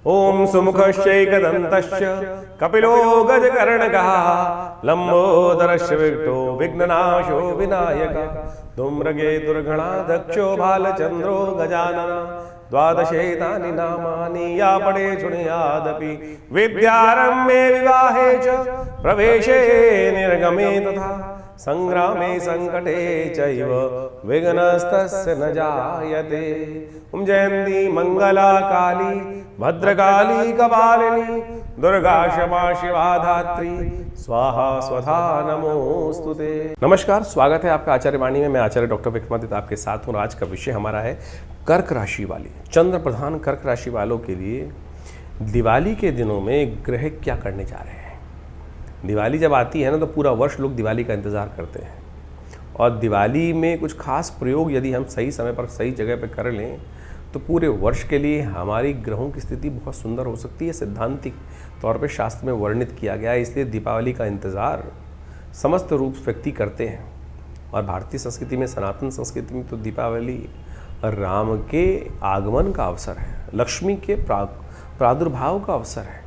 ओम सुमुखश्चैकदन्तश्च कपिलो गजकर्णकः लंबोदरश्च विघ्नो विघ्ननाशो विनायकः धूम्रकेतुर्गणाध्यक्षो भालचन्द्रो गजाननः द्वादशेतानि नामानि या पठे शृणुयादपि विद्यारम्भे विवाहे च प्रवेशे निर्गमे तथा संग्रामे संकटे चैव विघ्नस्तस्य न जायते। ओम जयंती मंगला काली भद्रकाली कपालिनी दुर्गा क्षमा शिवा धात्री स्वाहा स्वधा नमोस्तुते। नमस्कार, स्वागत है आपका आचार्य वाणी में। मैं आचार्य डॉक्टर विक्रमादित्य आपके साथ हूँ। आज का विषय हमारा है कर्क राशि वाली, चंद्र प्रधान कर्क राशि वालों के लिए दिवाली के दिनों में ग्रह क्या करने जा रहे हैं। दिवाली जब आती है ना तो पूरा वर्ष लोग दिवाली का इंतज़ार करते हैं, और दिवाली में कुछ खास प्रयोग यदि हम सही समय पर सही जगह पर कर लें तो पूरे वर्ष के लिए हमारी ग्रहों की स्थिति बहुत सुंदर हो सकती है। सैद्धांतिक तौर पे शास्त्र में वर्णित किया गया है। इसलिए दीपावली का इंतज़ार समस्त रूप व्यक्ति करते हैं। और भारतीय संस्कृति में, सनातन संस्कृति में तो दीपावली राम के आगमन का अवसर है, लक्ष्मी के प्रादुर्भाव का अवसर है।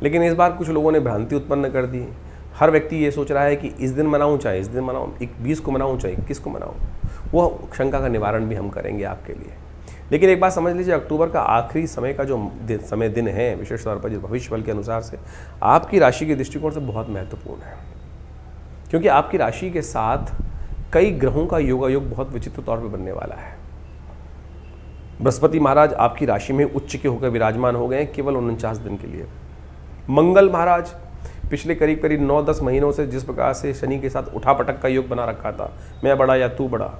लेकिन इस बार कुछ लोगों ने भ्रांति उत्पन्न कर दी। हर व्यक्ति ये सोच रहा है कि इस दिन मनाऊं, चाहे इस दिन मनाऊं, 20 को मनाऊं चाहे 21 को मनाऊं। वो शंका का निवारण भी हम करेंगे आपके लिए। लेकिन एक बात समझ लीजिए, अक्टूबर का आखिरी समय का जो दिन है, विशेष तौर पर जो भविष्य बल के अनुसार से आपकी राशि के दृष्टिकोण से बहुत महत्वपूर्ण है, क्योंकि आपकी राशि के साथ कई ग्रहों का योगायोग बहुत विचित्र तौर पर बनने वाला है। बृहस्पति महाराज आपकी राशि में उच्च के होकर विराजमान हो गए केवल 49 दिन के लिए। मंगल महाराज पिछले करीब 9-10 महीनों से जिस प्रकार से शनि के साथ उठापटक का योग बना रखा था, मैं बड़ा या तू बड़ा,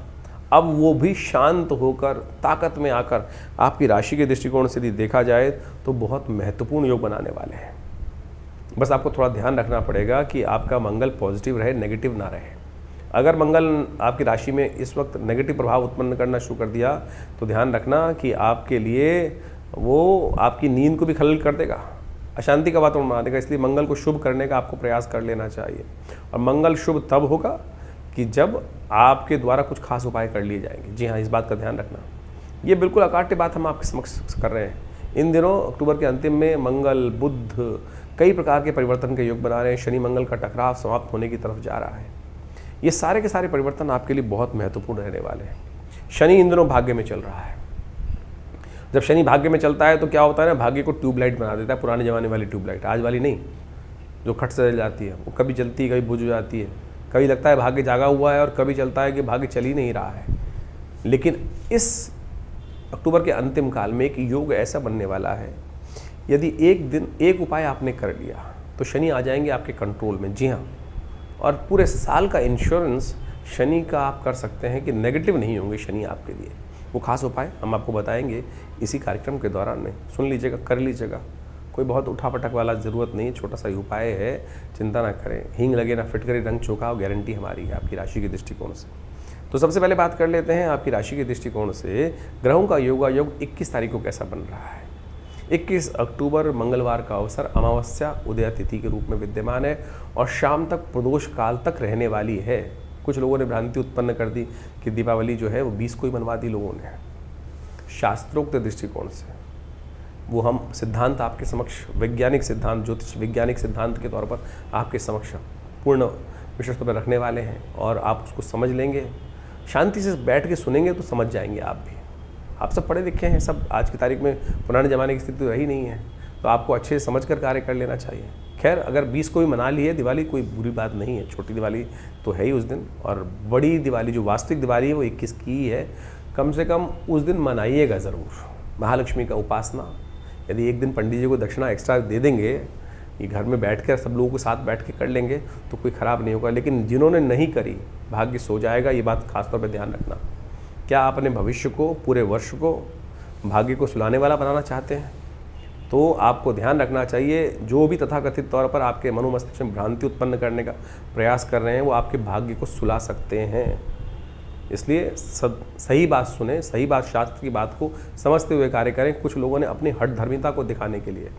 अब वो भी शांत होकर ताकत में आकर आपकी राशि के दृष्टिकोण से यदि देखा जाए तो बहुत महत्वपूर्ण योग बनाने वाले हैं। बस आपको थोड़ा ध्यान रखना पड़ेगा कि आपका मंगल पॉजिटिव रहे, नेगेटिव ना रहे। अगर मंगल आपकी राशि में इस वक्त नेगेटिव प्रभाव उत्पन्न करना शुरू कर दिया तो ध्यान रखना कि आपके लिए वो आपकी नींद को भी खलल कर देगा, अशांति का वातावरण बना देगा। इसलिए मंगल को शुभ करने का आपको प्रयास कर लेना चाहिए। और मंगल शुभ तब होगा कि जब आपके द्वारा कुछ खास उपाय कर लिए जाएंगे। जी हाँ, इस बात का ध्यान रखना। ये बिल्कुल अकाट्य बात हम आपके समक्ष कर रहे हैं। इन दिनों अक्टूबर के अंतिम में मंगल बुध कई प्रकार के परिवर्तन के योग बना रहे हैं। शनि मंगल का टकराव समाप्त होने की तरफ जा रहा है। ये सारे के सारे परिवर्तन आपके लिए बहुत महत्वपूर्ण रहने वाले हैं। शनि इन दिनों भाग्य में चल रहा है। जब शनि भाग्य में चलता है तो क्या होता है ना, भाग्य को ट्यूबलाइट बना देता है। पुराने ज़माने वाली ट्यूबलाइट, आज वाली नहीं, जो खट से जल जाती है। वो कभी जलती है, कभी बुझ जाती है, कभी लगता है भाग्य जागा हुआ है और कभी चलता है कि भाग्य चल ही नहीं रहा है। लेकिन इस अक्टूबर के अंतिम काल में एक योग ऐसा बनने वाला है, यदि एक दिन एक उपाय आपने कर लिया तो शनि आ जाएंगे आपके कंट्रोल में। जी हाँ, और पूरे साल का इंश्योरेंस शनि का आप कर सकते हैं कि नेगेटिव नहीं होंगे शनि आपके लिए। वो खास उपाय हम आपको बताएंगे इसी कार्यक्रम के दौरान में। सुन लीजिएगा, कर लीजिएगा। कोई बहुत उठापटक वाला ज़रूरत नहीं है, छोटा सा ही उपाय है, चिंता ना करें। हींग लगे ना फिटकरी, रंग चोखा, गारंटी हमारी है आपकी राशि के दृष्टिकोण से। तो सबसे पहले बात कर लेते हैं आपकी राशि के दृष्टिकोण से ग्रहों का योगायोग 21 तारीख को कैसा बन रहा है। 21 अक्टूबर मंगलवार का अवसर अमावस्या उदय तिथि के रूप में विद्यमान है और शाम तक प्रदोष काल तक रहने वाली है। कुछ लोगों ने भ्रांति उत्पन्न कर दी कि दीपावली जो है वो 20 को ही मनवा दी लोगों ने। शास्त्रोक्त दृष्टिकोण से वो हम सिद्धांत आपके समक्ष, वैज्ञानिक सिद्धांत, ज्योतिष वैज्ञानिक सिद्धांत के तौर पर आपके समक्ष पूर्ण विशेष तौर पर रखने वाले हैं, और आप उसको समझ लेंगे, शांति से बैठ के सुनेंगे तो समझ जाएंगे आप भी। आप सब पढ़े लिखे हैं, सब आज की तारीख में पुराने ज़माने की स्थिति तो रही नहीं है, तो आपको अच्छे से समझ कर कार्य कर लेना चाहिए। खैर, अगर 20 को भी मना ली है दिवाली, कोई बुरी बात नहीं है। छोटी दिवाली तो है ही उस दिन, और बड़ी दिवाली जो वास्तविक दिवाली है वो 21 की ही है। कम से कम उस दिन मनाइएगा ज़रूर। महालक्ष्मी का उपासना, यदि एक दिन पंडित जी को दक्षिणा एक्स्ट्रा दे देंगे, ये घर में बैठ कर सब लोगों के साथ बैठ के कर लेंगे तो कोई ख़राब नहीं होगा। लेकिन जिन्होंने नहीं करी, भाग्य सो जाएगा। ये बात खासतौर पर ध्यान रखना। क्या आप अपने भविष्य को, पूरे वर्ष को भाग्य को सुलाने वाला बनाना चाहते हैं तो आपको ध्यान रखना चाहिए, जो भी तथाकथित तौर पर आपके मनोमस्तिष्क में भ्रांति उत्पन्न करने का प्रयास कर रहे हैं वो आपके भाग्य को सुला सकते हैं। इसलिए सही बात सुने, सही बात, शास्त्र की बात को समझते हुए कार्य करें। कुछ लोगों ने अपनी हठधर्मिता को दिखाने के लिए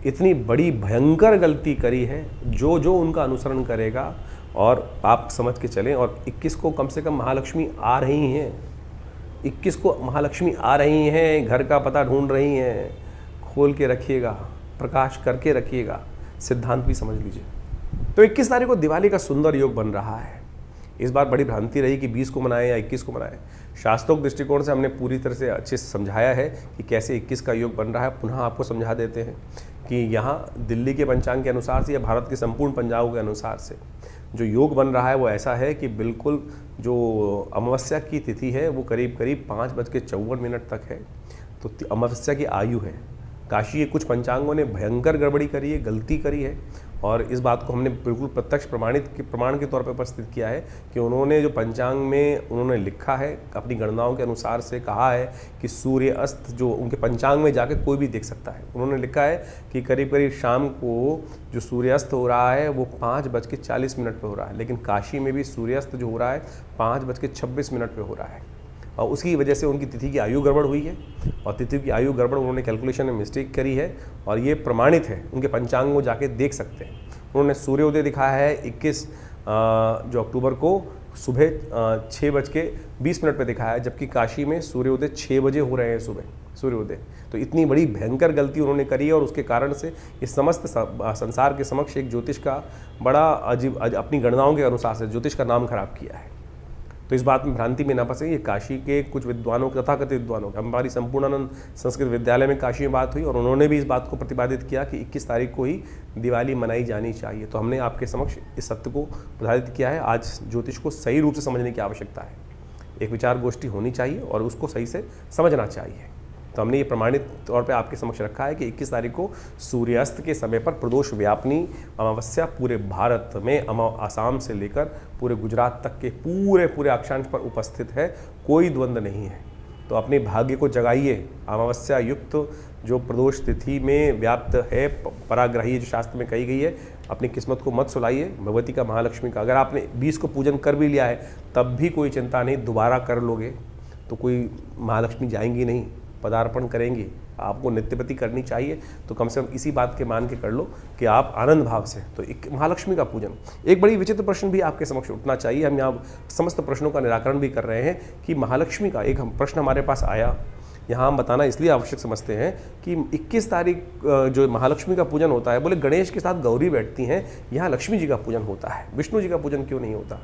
इतनी बड़ी भयंकर गलती करी है, जो जो उनका अनुसरण करेगा, और आप समझ के चलें। और 21 को कम से कम महालक्ष्मी आ रही हैं, 21 को महालक्ष्मी आ रही हैं, घर का पता ढूंढ रही हैं, खोल के रखिएगा, प्रकाश करके रखिएगा, सिद्धांत भी समझ लीजिए। तो 21 तारीख को दिवाली का सुंदर योग बन रहा है। इस बार बड़ी भ्रांति रही कि 20 को मनाएं या 21 को मनाएं। शास्त्रोक्त दृष्टिकोण से हमने पूरी तरह से अच्छे से समझाया है कि कैसे 21 का योग बन रहा है। पुनः आपको समझा देते हैं कि यहाँ दिल्ली के पंचांग के अनुसार से या भारत के संपूर्ण पंचांगों के अनुसार से जो योग बन रहा है वो ऐसा है कि बिल्कुल जो अमावस्या की तिथि है वो करीब करीब 5:54 तक है। तो अमावस्या की आयु है। काशी के कुछ पंचांगों ने भयंकर गड़बड़ी करी है, गलती करी है, और इस बात को हमने बिल्कुल प्रत्यक्ष प्रमाण के तौर पर उपस्थित किया है कि उन्होंने जो पंचांग में उन्होंने लिखा है, अपनी गणनाओं के अनुसार से कहा है कि सूर्य अस्त जो उनके पंचांग में जाके कोई भी देख सकता है। उन्होंने लिखा है कि करीब करीब शाम को जो सूर्यास्त हो रहा है वो 5:40 पे हो रहा है, लेकिन काशी में भी सूर्यास्त जो हो रहा है 5:26 पे हो रहा है, और उसकी वजह से उनकी तिथि की आयु गड़बड़ हुई है। और तिथि की आयु गड़बड़ उन्होंने कैलकुलेशन में मिस्टेक करी है, और ये प्रमाणित है, उनके पंचांग को जाके देख सकते हैं। उन्होंने सूर्योदय दिखाया है 21 जो अक्टूबर को सुबह 6:20 पे दिखाया है, जबकि काशी में सूर्योदय 6 बजे हो रहे हैं सुबह सूर्योदय। तो इतनी बड़ी भयंकर गलती उन्होंने करी है, और उसके कारण से इस समस्त संसार के समक्ष एक ज्योतिष का बड़ा अजीब अपनी गणनाओं के अनुसार से ज्योतिष का नाम खराब किया है। तो इस बात में भ्रांति में ना फंसे। ये काशी के कुछ विद्वानों, तथाकथित विद्वानों, हमारी संपूर्णानंद संस्कृत विद्यालय में काशी में बात हुई, और उन्होंने भी इस बात को प्रतिपादित किया कि 21 तारीख को ही दिवाली मनाई जानी चाहिए। तो हमने आपके समक्ष इस सत्य को प्रधारित किया है। आज ज्योतिष को सही रूप से समझने की आवश्यकता है। एक विचार गोष्ठी होनी चाहिए और उसको सही से समझना चाहिए। तो हमने ये प्रमाणित तौर पे आपके समक्ष रखा है कि 21 तारीख को सूर्यास्त के समय पर प्रदोष व्यापनी अमावस्या पूरे भारत में, आसाम से लेकर पूरे गुजरात तक के पूरे अक्षांश पर उपस्थित है। कोई द्वंद्व नहीं है। तो अपने भाग्य को जगाइए। अमावस्या युक्त जो प्रदोष तिथि में व्याप्त है, पराग्रही जो शास्त्र में कही गई है, अपनी किस्मत को मत सुलाइए भगवती का, महालक्ष्मी का। अगर आपने 20 को पूजन कर भी लिया है तब भी कोई चिंता नहीं, दोबारा कर लोगे तो कोई महालक्ष्मी जाएंगी नहीं, पदार्पण करेंगी। आपको नित्यपति करनी चाहिए, तो कम से कम इसी बात के मान के कर लो कि आप आनंद भाव से। तो एक महालक्ष्मी का पूजन। एक बड़ी विचित्र प्रश्न भी आपके समक्ष उठना चाहिए। हम यहाँ समस्त प्रश्नों का निराकरण भी कर रहे हैं कि महालक्ष्मी का एक प्रश्न हमारे पास आया, यहाँ हम बताना इसलिए आवश्यक समझते हैं कि 21 तारीख जो महालक्ष्मी का पूजन होता है, बोले गणेश के साथ गौरी बैठती हैं, यहाँ लक्ष्मी जी का पूजन होता है, विष्णु जी का पूजन क्यों नहीं होता?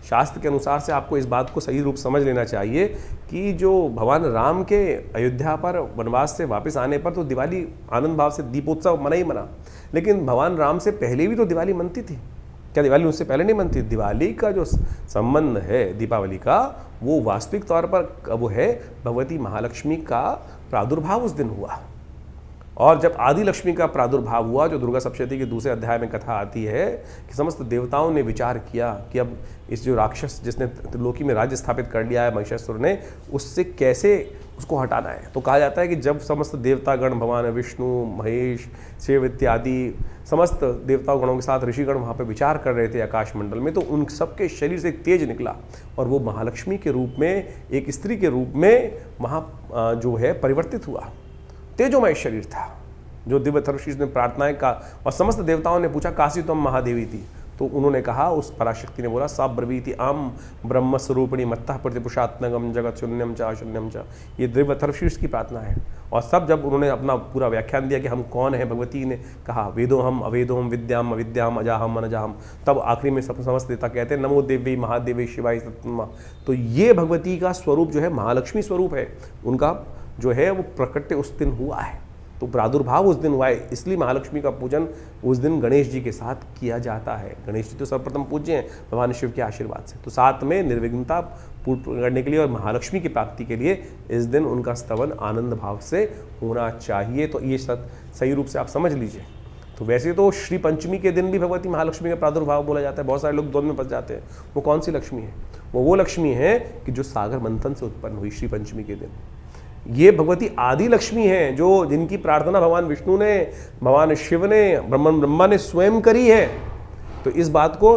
शास्त्र के अनुसार से आपको इस बात को सही रूप समझ लेना चाहिए कि जो भगवान राम के अयोध्या पर वनवास से वापस आने पर तो दिवाली आनंद भाव से दीपोत्सव मना ही मना, लेकिन भगवान राम से पहले भी तो दिवाली मनती थी। क्या दिवाली उससे पहले नहीं मनती? दिवाली का जो संबंध है दीपावली का, वो वास्तविक तौर पर वो है भगवती महालक्ष्मी का प्रादुर्भाव उस दिन हुआ। और जब आदि लक्ष्मी का प्रादुर्भाव हुआ, जो दुर्गा सप्तशती के दूसरे अध्याय में कथा आती है कि समस्त देवताओं ने विचार किया कि अब इस जो राक्षस जिसने त्रिलोकी में राज्य स्थापित कर लिया है महिषासुर ने, उससे कैसे उसको हटाना है। तो कहा जाता है कि जब समस्त देवतागण, भगवान विष्णु, महेश, शिव इत्यादि समस्त देवताओं गणों के साथ ऋषिगण वहाँ पे विचार कर रहे थे आकाश मंडल में, तो उन सबके शरीर से एक तेज निकला और वो महालक्ष्मी के रूप में, एक स्त्री के रूप में वहाँ जो है परिवर्तित हुआ। तेजोमय शरीर था जो दिव्य थर्वशीष ने प्रार्थनाएं का, और समस्त देवताओं ने पूछा काशी तुम महादेवी थी, तो उन्होंने कहा, उस पराशक्ति ने बोला सा ब्रवीति आम ब्रह्म स्वरूपिणी मत्तः प्रतिपुषात्मगम जगत शून्यम च शून्यम च। ये दिव्य थर्वशीष की प्रार्थना है। और सब जब उन्होंने अपना पूरा व्याख्यान दिया कि हम कौन है, भगवती ने कहा वेदो हम अवेदो हम विद्याम अविद्याम अजाहम अनजाहम, तब आखिरी में सब समस्त देवता कहते हैं नमो देवी महादेवी शिवाय सत्मा। तो ये भगवती का स्वरूप जो है महालक्ष्मी स्वरूप है, उनका जो है वो प्रकट उस दिन हुआ है। तो प्रादुर्भाव उस दिन हुआ है, इसलिए महालक्ष्मी का पूजन उस दिन गणेश जी के साथ किया जाता है। गणेश जी तो सर्वप्रथम पूज्य हैं भगवान शिव के आशीर्वाद से, तो साथ में निर्विघ्नता पूर्ण करने के लिए और महालक्ष्मी की प्राप्ति के लिए इस दिन उनका स्तवन आनंद भाव से होना चाहिए। तो ये सही रूप से आप समझ लीजिए। तो वैसे तो श्री पंचमी के दिन भी भगवती महालक्ष्मी का प्रादुर्भाव बोला जाता है। बहुत सारे लोग द्वंद्व में फंस जाते हैं। वो कौन सी लक्ष्मी है? वो लक्ष्मी है कि जो सागर मंथन से उत्पन्न हुई श्री पंचमी के दिन। ये भगवती आदि लक्ष्मी है, जो जिनकी प्रार्थना भगवान विष्णु ने, भगवान शिव ने, ब्रह्मा ने स्वयं करी है। तो इस बात को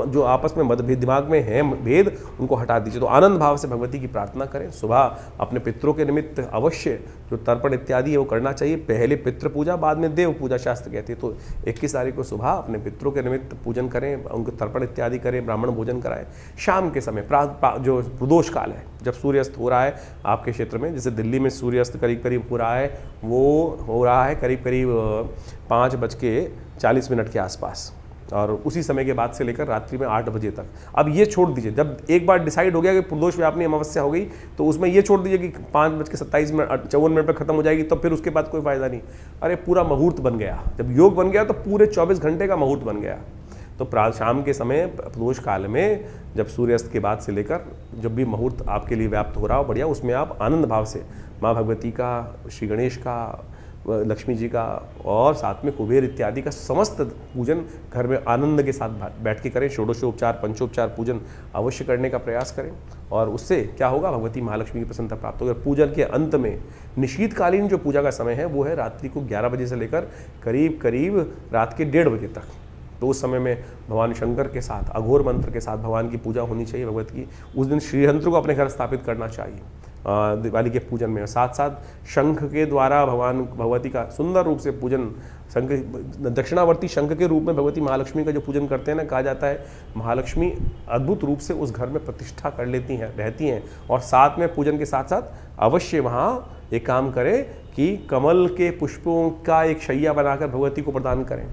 जो आपस में मतभेद दिमाग में है भेद, उनको हटा दीजिए। तो आनंद भाव से भगवती की प्रार्थना करें। सुबह अपने पितरों के निमित्त अवश्य जो तर्पण इत्यादि है वो करना चाहिए। पहले पितृ पूजा, बाद में देव पूजा शास्त्र कहती है। तो 21 तारीख को सुबह अपने पितरों के निमित्त पूजन करें, उनको तर्पण इत्यादि करें, ब्राह्मण भोजन कराएं। शाम के समय जो प्रदोष काल है, जब सूर्यास्त हो रहा है आपके क्षेत्र में, जैसे दिल्ली में सूर्यास्त करीब करीब हो रहा है, वो हो रहा है करीब करीब 5:40 के आसपास, और उसी समय के बाद से लेकर रात्रि में 8 बजे तक। अब ये छोड़ दीजिए, जब एक बार डिसाइड हो गया कि प्रदोष व्यापनी अमावस्या हो गई, तो उसमें ये छोड़ दीजिए कि 5:57 पर खत्म हो जाएगी, तो फिर उसके बाद कोई फायदा नहीं। अरे पूरा मुहूर्त बन गया, जब योग बन गया तो पूरे 24 घंटे का मुहूर्त बन गया। तो शाम के समय प्रदोष काल में, जब सूर्यास्त के बाद से लेकर जब भी मुहूर्त आपके लिए व्याप्त हो रहा हो बढ़िया, उसमें आप आनंद भाव से माँ भगवती का, श्री गणेश का, लक्ष्मी जी का और साथ में कुबेर इत्यादि का समस्त पूजन घर में आनंद के साथ बैठ के करें। षोडशोपचार, पंचोपचार पूजन अवश्य करने का प्रयास करें, और उससे क्या होगा, भगवती महालक्ष्मी की प्रसन्नता प्राप्त होगी। पूजन के अंत में निशीतकालीन जो पूजा का समय है वो है रात्रि को 11 बजे से लेकर करीब करीब रात के 1:30 बजे तक। तो उस समय में भगवान शंकर के साथ अघोर मंत्र के साथ भगवान की पूजा होनी चाहिए भगवत की। उस दिन श्रीयंत्र को अपने घर स्थापित करना चाहिए दिवाली के पूजन में। साथ साथ शंख के द्वारा भगवती का सुंदर रूप से पूजन, शंख दक्षिणावर्ती शंख के रूप में भगवती महालक्ष्मी का जो पूजन करते हैं ना, कहा जाता है महालक्ष्मी अद्भुत रूप से उस घर में प्रतिष्ठा कर लेती हैं, रहती हैं। और साथ में पूजन के साथ साथ अवश्य वहाँ एक काम करें कि कमल के पुष्पों का एक शैया बनाकर भगवती को प्रदान करें,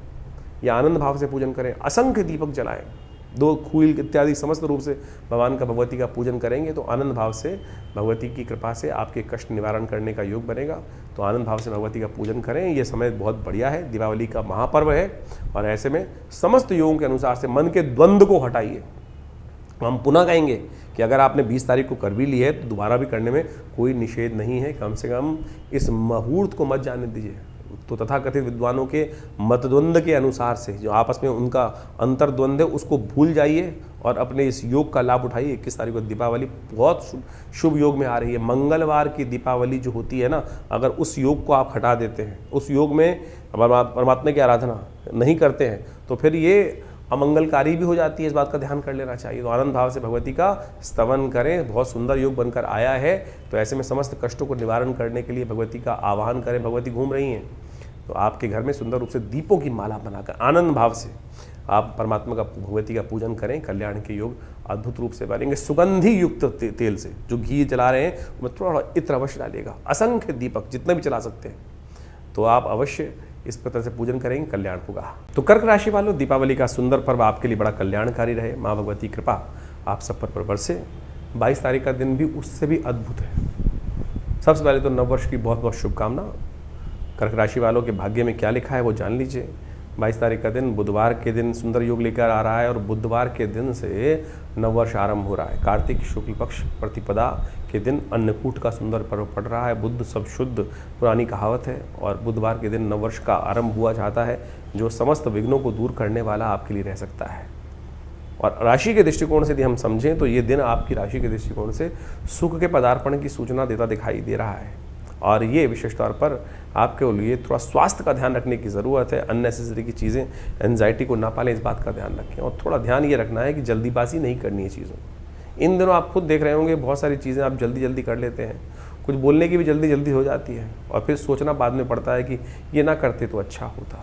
या आनंद भाव से पूजन करें। असंख्य दीपक जलाएं, 2 खूल इत्यादि समस्त रूप से भगवान का, भगवती का पूजन करेंगे तो आनंद भाव से भगवती की कृपा से आपके कष्ट निवारण करने का योग बनेगा। तो आनंद भाव से भगवती का पूजन करें। ये समय बहुत बढ़िया है, दीपावली का महापर्व है, और ऐसे में समस्त योगों के अनुसार से मन के द्वंद्व को हटाइए। हम पुनः कहेंगे कि अगर आपने 20 तारीख को कर भी ली है तो दोबारा भी करने में कोई निषेध नहीं है। कम से कम इस मुहूर्त को मत जाने दीजिए। तो तथाकथित विद्वानों के मतद्वंद के अनुसार से जो आपस में उनका अंतर्द्वंद है उसको भूल जाइए और अपने इस योग का लाभ उठाइए। 21 तारीख को दीपावली बहुत शुभ योग में आ रही है। मंगलवार की दीपावली जो होती है ना, अगर उस योग को आप हटा देते हैं, उस योग में परमात्मा की आराधना नहीं करते हैं, तो फिर ये अमंगलकारी भी हो जाती है। इस बात का ध्यान कर लेना चाहिए। तो आनंद भाव से भगवती का स्तवन करें। बहुत सुंदर योग बनकर आया है, तो ऐसे में समस्त कष्टों को निवारण करने के लिए भगवती का आवाहन करें। भगवती घूम रही हैं, तो आपके घर में सुंदर रूप से दीपों की माला बनाकर आनंद भाव से आप परमात्मा का, भगवती का पूजन करें। कल्याण के योग अद्भुत रूप से बनेंगे। सुगंधी युक्त तेल से जो घी जला रहे हैं उसमें थोड़ा इत्र अवश्य डालिएगा। असंख्य दीपक जितने भी चला सकते हैं, तो आप अवश्य इस प्रकार से पूजन करेंगे, कल्याण होगा। तो कर्क राशि वालों, दीपावली का सुंदर पर्व आपके लिए बड़ा कल्याणकारी रहे। माँ भगवती कृपा आप सब पर बरसे। 22 तारीख का दिन भी उससे भी अद्भुत है। सबसे पहले तो नववर्ष की बहुत बहुत शुभकामना। कर्क राशि वालों के भाग्य में क्या लिखा है वो जान लीजिए। 22 तारीख का दिन बुधवार के दिन सुंदर योग लेकर आ रहा है, और बुधवार के दिन से नववर्ष आरंभ हो रहा है। कार्तिक शुक्ल पक्ष प्रतिपदा के दिन अन्नकूट का सुंदर पर्व पड़ रहा है। बुद्ध सब शुद्ध पुरानी कहावत है, और बुधवार के दिन नववर्ष का आरंभ हुआ जाता है, जो समस्त विघ्नों को दूर करने वाला आपके लिए रह सकता है। और राशि के दृष्टिकोण से यदि हम समझें तो ये दिन आपकी राशि के दृष्टिकोण से सुख के पदार्पण की सूचना देता दिखाई दे रहा है। और ये विशेष तौर पर आपके लिए थोड़ा स्वास्थ्य का ध्यान रखने की ज़रूरत है। अननेसेसरी की चीज़ें, एंजाइटी को ना पालें, इस बात का ध्यान रखें। और थोड़ा ध्यान ये रखना है कि जल्दीबाजी नहीं करनी है चीज़ों। इन दिनों आप खुद देख रहे होंगे बहुत सारी चीज़ें आप जल्दी जल्दी कर लेते हैं। कुछ बोलने की भी जल्दी जल्दी हो जाती है, और फिर सोचना बाद में पड़ता है कि ये ना करते तो अच्छा होता।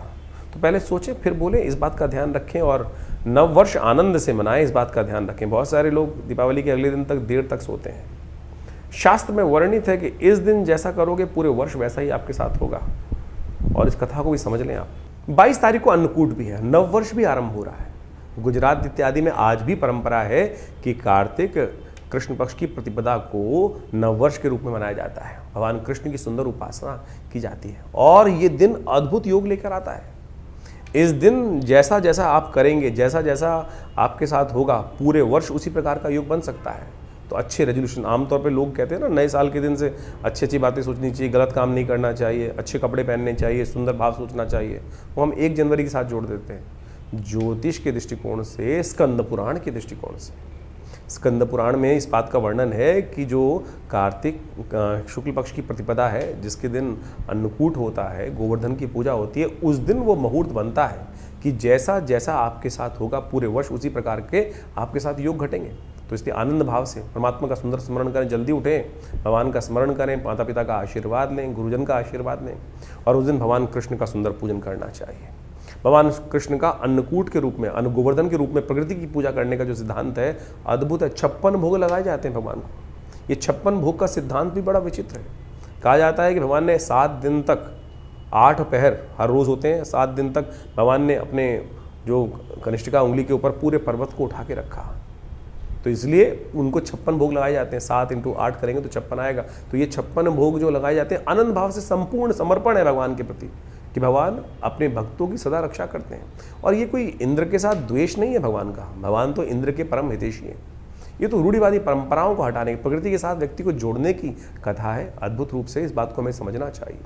तो पहले सोचें फिर बोलें, इस बात का ध्यान रखें। और नववर्ष आनंद से मनाएं, इस बात का ध्यान रखें। बहुत सारे लोग दीपावली के अगले दिन तक देर तक सोते हैं। शास्त्र में वर्णित है कि इस दिन जैसा करोगे पूरे वर्ष वैसा ही आपके साथ होगा। और इस कथा को भी समझ लें आप। 22 तारीख को अन्नकूट भी है, नववर्ष भी आरंभ हो रहा है। गुजरात इत्यादि में आज भी परंपरा है कि कार्तिक कृष्ण पक्ष की प्रतिपदा को नववर्ष के रूप में मनाया जाता है। भगवान कृष्ण की सुंदर उपासना की जाती है, और ये दिन अद्भुत योग लेकर आता है। इस दिन जैसा जैसा आप करेंगे, जैसा जैसा आपके साथ होगा, पूरे वर्ष उसी प्रकार का योग बन सकता है। तो अच्छे रेजोल्यूशन, आमतौर पे लोग कहते हैं ना, नए साल के दिन से अच्छी अच्छी बातें सोचनी चाहिए, गलत काम नहीं करना चाहिए, अच्छे कपड़े पहनने चाहिए, सुंदर भाव सोचना चाहिए। वो हम 1 जनवरी के साथ जोड़ देते हैं। ज्योतिष के दृष्टिकोण से, स्कंद पुराण के दृष्टिकोण से स्कंद पुराण में इस बात का वर्णन है कि जो कार्तिक शुक्ल पक्ष की प्रतिपदा है, जिसके दिन अन्नकूट होता है, गोवर्धन की पूजा होती है, उस दिन वो मुहूर्त बनता है कि जैसा जैसा आपके साथ होगा पूरे वर्ष उसी प्रकार के आपके साथ योग घटेंगे। तो इसलिए आनंद भाव से परमात्मा का सुंदर स्मरण करें, जल्दी उठें, भगवान का स्मरण करें, माता पिता का आशीर्वाद लें, गुरुजन का आशीर्वाद लें, और उस दिन भगवान कृष्ण का सुंदर पूजन करना चाहिए। भगवान कृष्ण का अन्नकूट के रूप में, अन्न गोवर्धन के रूप में प्रकृति की पूजा करने का जो सिद्धांत है अद्भुत है। 56 भोग लगाए जाते हैं भगवान को। ये 56 भोग का सिद्धांत भी बड़ा विचित्र है। कहा जाता है कि भगवान ने 7 दिन तक 8 पहर हर रोज़ होते हैं, 7 दिन तक भगवान ने अपने जो कनिष्ठिका उंगली के ऊपर पूरे पर्वत को उठा के रखा। तो इसलिए उनको 56 भोग लगाए जाते हैं। 7 × 8 करेंगे तो 56 आएगा। तो ये 56 भोग जो लगाए जाते हैं आनंद भाव से संपूर्ण समर्पण है भगवान के प्रति, कि भगवान अपने भक्तों की सदा रक्षा करते हैं। और ये कोई इंद्र के साथ द्वेष नहीं है भगवान का। भगवान तो इंद्र के परम हितैषी हैं। ये तो रूढ़िवादी परंपराओं को हटाने, प्रकृति के साथ व्यक्ति को जोड़ने की कथा है। अद्भुत रूप से इस बात को हमें समझना चाहिए।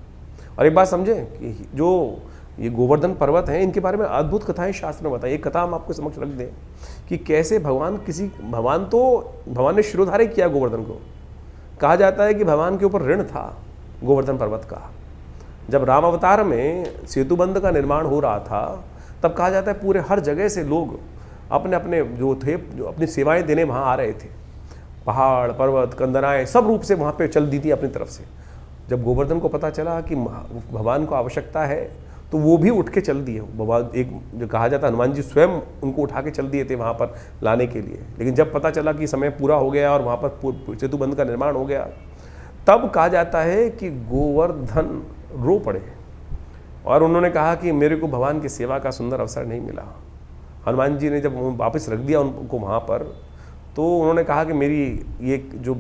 और एक बात समझें कि जो ये गोवर्धन पर्वत हैं, इनके बारे में अद्भुत कथाएं शास्त्र में बताएं। एक कथा हम आपको समक्ष रख दें कि कैसे भगवान ने शिरोधार्य किया गोवर्धन को। कहा जाता है कि भगवान के ऊपर ऋण था गोवर्धन पर्वत का। जब राम अवतार में सेतुबंध का निर्माण हो रहा था, तब कहा जाता है पूरे हर जगह से लोग अपने अपने जो अपनी सेवाएं देने वहाँ आ रहे थे। पहाड़, पर्वत, कंदराएं सब रूप से वहाँ पे चल दी थी अपनी तरफ से। जब गोवर्धन को पता चला कि भगवान को आवश्यकता है, तो वो भी उठ के चल दिए। भगवान एक जो कहा जाता है हनुमान जी स्वयं उनको उठा के चल दिए थे वहाँ पर लाने के लिए। लेकिन जब पता चला कि समय पूरा हो गया और वहाँ पर सेतुबंध का निर्माण हो गया, तब कहा जाता है कि गोवर्धन रो पड़े और उन्होंने कहा कि मेरे को भगवान की सेवा का सुंदर अवसर नहीं मिला। हनुमान जी ने जब वापस रख दिया उनको वहाँ पर, तो उन्होंने कहा कि मेरी ये जो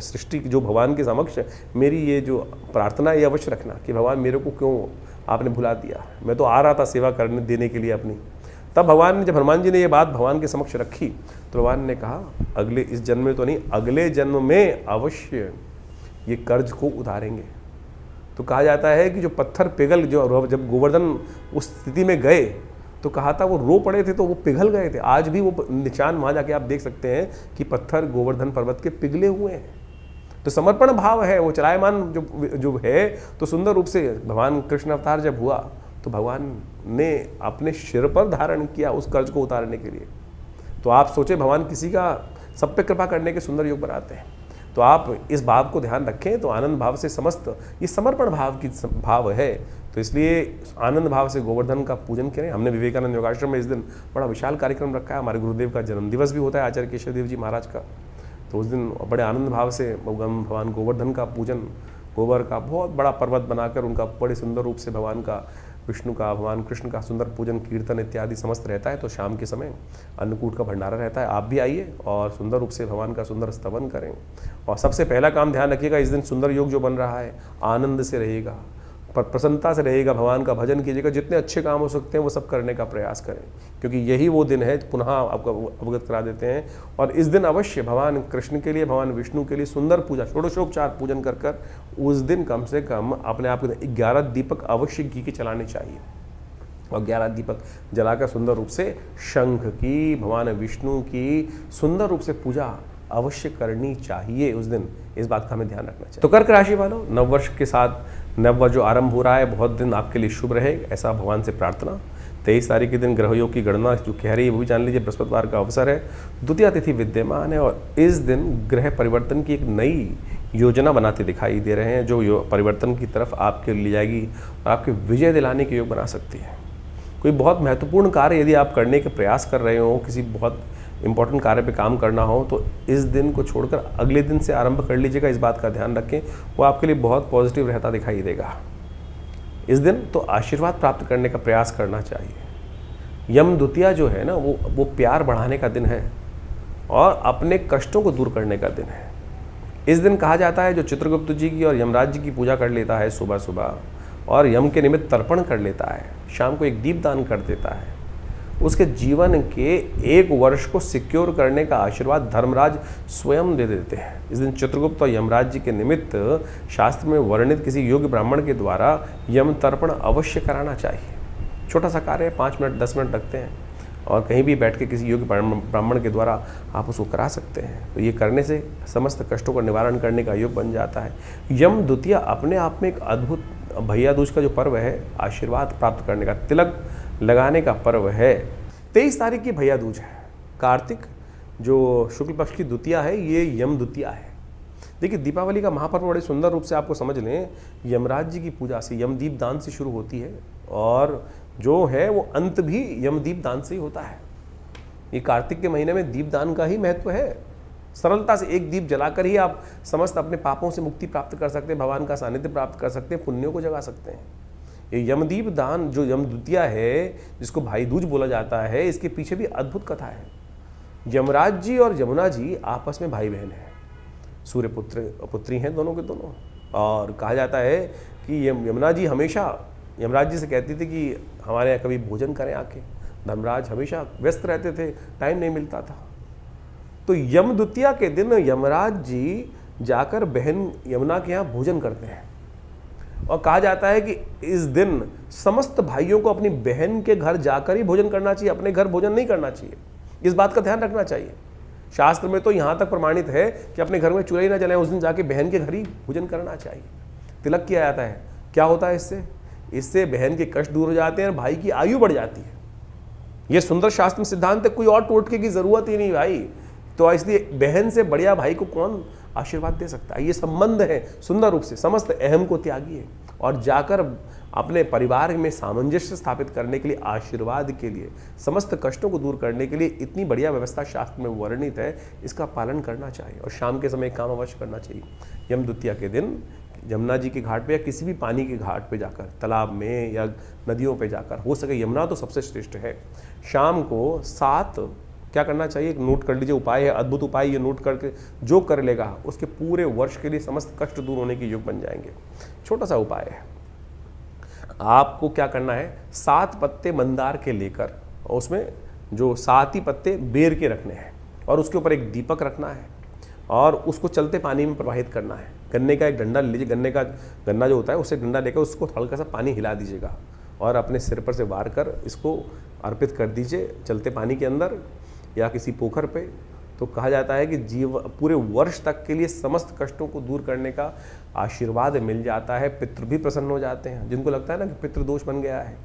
सृष्टि जो भगवान के समक्ष मेरी ये जो प्रार्थना ये अवश्य रखना कि भगवान मेरे को क्यों आपने भुला दिया। मैं तो आ रहा था सेवा करने देने के लिए अपनी। तब भगवान ने, जब हनुमान जी ने ये बात भगवान के समक्ष रखी, तो भगवान ने कहा अगले इस जन्म में तो नहीं, अगले जन्म में अवश्य ये कर्ज को उतारेंगे। तो कहा जाता है कि जो पत्थर पिघल, जो जब गोवर्धन उस स्थिति में गए तो कहा था वो रो पड़े थे तो वो पिघल गए थे। आज भी वो निशान वहाँ जाके आप देख सकते हैं कि पत्थर गोवर्धन पर्वत के पिघले हुए हैं। तो समर्पण भाव है, वो चलायमान जो है। तो सुंदर रूप से भगवान कृष्ण अवतार जब हुआ तो भगवान ने अपने सिर पर धारण किया उस कर्ज को उतारने के लिए। तो आप सोचे भगवान किसी का सब पे कृपा करने के सुंदर योग बनाते हैं। तो आप इस भाव को ध्यान रखें। तो आनंद भाव से समस्त ये समर्पण भाव की भाव है। तो इसलिए आनंद भाव से गोवर्धन का पूजन करें। हमने विवेकानंद योगाश्रम में इस दिन बड़ा विशाल कार्यक्रम रखा है। हमारे गुरुदेव का जन्मदिवस भी होता है, आचार्य केशव देव जी महाराज का। तो उस दिन बड़े आनंद भाव से भगवान गोवर्धन का पूजन, गोबर का बहुत बड़ा पर्वत बनाकर उनका बड़े सुंदर रूप से भगवान का, विष्णु का, भगवान कृष्ण का सुंदर पूजन, कीर्तन इत्यादि समस्त रहता है। तो शाम के समय अन्नकूट का भंडारा रहता है। आप भी आइए और सुंदर रूप से भगवान का सुंदर स्तवन करें। और सबसे पहला काम ध्यान रखिएगा, इस दिन सुंदर योग जो बन रहा है आनंद से रहेगा, प्रसन्नता से रहेगा, भगवान का भजन कीजिएगा। जितने अच्छे काम हो सकते हैं वो सब करने का प्रयास करें, क्योंकि यही वो दिन है। पुनः आपको अवगत करा देते हैं। और इस दिन अवश्य भगवान कृष्ण के लिए, भगवान विष्णु के लिए सुंदर पूजा, षोडशोपचार पूजन कर उस दिन कम से कम अपने आप को 11 दीपक अवश्य घी के चलाने चाहिए। और 11 दीपक जलाकर सुंदर रूप से शंख की, भगवान विष्णु की सुंदर रूप से पूजा अवश्य करनी चाहिए उस दिन। इस बात का हमें ध्यान रखना चाहिए। तो कर्क राशि वालों, नववर्ष के साथ नववर्ष जो आरंभ हो रहा है, बहुत दिन आपके लिए शुभ रहे, ऐसा भगवान से प्रार्थना। 23 तारीख के दिन ग्रहयोग की गणना जो कह रही है वो भी जान लीजिए। बृहस्पतिवार का अवसर है, द्वितीया तिथि विद्यमान है और इस दिन ग्रह परिवर्तन की एक नई योजना बनाते दिखाई दे रहे हैं, जो परिवर्तन की तरफ आपके ले जाएगी और आपके विजय दिलाने के योग बना सकती है। कोई बहुत महत्वपूर्ण कार्य यदि आप करने के प्रयास कर रहे हो, किसी बहुत इंपॉर्टेंट कार्य पे काम करना हो, तो इस दिन को छोड़कर अगले दिन से आरंभ कर लीजिएगा। इस बात का ध्यान रखें, वो आपके लिए बहुत पॉजिटिव रहता दिखाई देगा। इस दिन तो आशीर्वाद प्राप्त करने का प्रयास करना चाहिए। यम द्वितीया जो है ना, वो प्यार बढ़ाने का दिन है और अपने कष्टों को दूर करने का दिन है। इस दिन कहा जाता है जो चित्रगुप्त जी की और यमराज जी की पूजा कर लेता है सुबह सुबह और यम के निमित्त तर्पण कर लेता है, शाम को एक दीप दान कर देता है, उसके जीवन के 1 वर्ष को सिक्योर करने का आशीर्वाद धर्मराज स्वयं दे देते हैं। इस दिन चित्रगुप्त और यमराज जी के निमित्त शास्त्र में वर्णित किसी योग्य ब्राह्मण के द्वारा यम तर्पण अवश्य कराना चाहिए। छोटा सा कार्य है, 5 मिनट 10 मिनट लगते हैं। और कहीं भी बैठ के किसी योग्य ब्राह्मण के द्वारा आप उसको करा सकते हैं। तो ये करने से समस्त कष्टों का निवारण करने का योग बन जाता है। यम द्वितीया अपने आप में एक अद्भुत भैया दूज का जो पर्व है, आशीर्वाद प्राप्त करने का, तिलक लगाने का पर्व है। 23 तारीख की भैया दूज है। कार्तिक जो शुक्ल पक्ष की द्वितीया है, ये यम द्वितीया है। देखिए, दीपावली का महापर्व बड़े सुंदर रूप से आपको समझ लें, यमराज जी की पूजा से, यमदीप दान से शुरू होती है और जो है वो अंत भी यमदीप दान से ही होता है। ये कार्तिक के महीने में दीप दान का ही महत्व है। सरलता से एक दीप जलाकर ही आप समस्त अपने पापों से मुक्ति प्राप्त कर सकते हैं, भगवान का सानिध्य प्राप्त कर सकते हैं, पुण्यों को जगा सकते हैं। ये यमदीप दान जो यम द्वितीया है, जिसको भाई दूज बोला जाता है, इसके पीछे भी अद्भुत कथा है। यमराज जी और यमुना जी आपस में भाई बहन हैं, सूर्य पुत्री हैं दोनों के दोनों। और कहा जाता है कि यमुना जी हमेशा यमराज जी से कहती थी कि हमारे यहाँ कभी भोजन करें आके। धर्मराज हमेशा व्यस्त रहते थे, टाइम नहीं मिलता था। तो यम द्वितीया के दिन यमराज जी जाकर बहन यमुना के यहाँ भोजन करते हैं और कहा जाता है कि इस दिन समस्त भाइयों को अपनी बहन के घर जाकर ही भोजन करना चाहिए, अपने घर भोजन नहीं करना चाहिए। इस बात का ध्यान रखना चाहिए। शास्त्र में तो यहाँ तक प्रमाणित है कि अपने घर में चूल्हा ही ना जलाएं, उस दिन जाके बहन के घर ही भोजन करना चाहिए। तिलक किया जाता है। क्या होता है इससे बहन के कष्ट दूर हो जाते हैं और भाई की आयु बढ़ जाती है। यह सुंदर शास्त्र में सिद्धांत है, कोई और टोटके की जरूरत ही नहीं भाई। तो इसलिए बहन से बढ़िया भाई को कौन आशीर्वाद दे सकता है। ये संबंध है सुंदर रूप से, समस्त अहम को त्यागिए और जाकर अपने परिवार में सामंजस्य स्थापित करने के लिए, आशीर्वाद के लिए, समस्त कष्टों को दूर करने के लिए इतनी बढ़िया व्यवस्था शास्त्र में वर्णित है, इसका पालन करना चाहिए। और शाम के समय काम अवश्य करना चाहिए। यम द्वितीया के दिन यमुना जी के घाट पे या किसी भी पानी के घाट पे जाकर, तालाब में या नदियों पे जाकर, हो सके यमुना तो सबसे श्रेष्ठ है, शाम को 7 क्या करना चाहिए, एक नोट कर लीजिए, उपाय है, अद्भुत उपाय। ये नोट करके जो कर लेगा उसके पूरे वर्ष के लिए समस्त कष्ट दूर होने के योग बन जाएंगे। छोटा सा उपाय है, आपको क्या करना है, 7 पत्ते मंदार के लेकर उसमें जो 7 ही पत्ते बेर के रखने हैं और उसके ऊपर एक दीपक रखना है और उसको चलते पानी में प्रवाहित करना है। गन्ने का एक डंडा लीजिए, गन्ना जो होता है उससे डंडा लेकर उसको हल्का सा पानी हिला दीजिएगा और अपने सिर पर से वार कर इसको अर्पित कर दीजिए चलते पानी के अंदर या किसी पोखर पे। तो कहा जाता है कि पूरे वर्ष तक के लिए समस्त कष्टों को दूर करने का आशीर्वाद मिल जाता है। पितृ भी प्रसन्न हो जाते हैं, जिनको लगता है ना कि पितृ दोष बन गया है,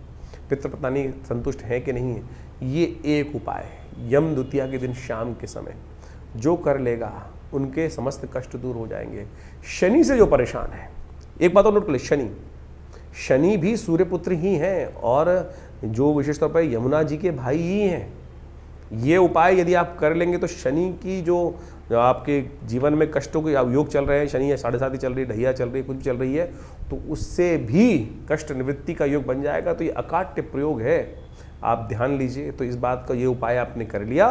पितृ पता नहीं संतुष्ट है कि नहीं है। ये एक उपाय है, यम द्वितीया के दिन शाम के समय जो कर लेगा उनके समस्त कष्ट दूर हो जाएंगे। शनि से जो परेशान है, एक बात और नोट कर ले, शनि भी सूर्यपुत्र ही हैं और जो विशेष तौर पर यमुना जी के भाई ही हैं। ये उपाय यदि आप कर लेंगे तो शनि की जो आपके जीवन में कष्टों के योग चल रहे हैं, शनि या 7.5 चल रही है, ढैया चल रही है, कुछ भी चल रही है, तो उससे भी कष्ट निवृत्ति का योग बन जाएगा। तो ये अकाट्य प्रयोग है, आप ध्यान लीजिए। तो इस बात का ये उपाय आपने कर लिया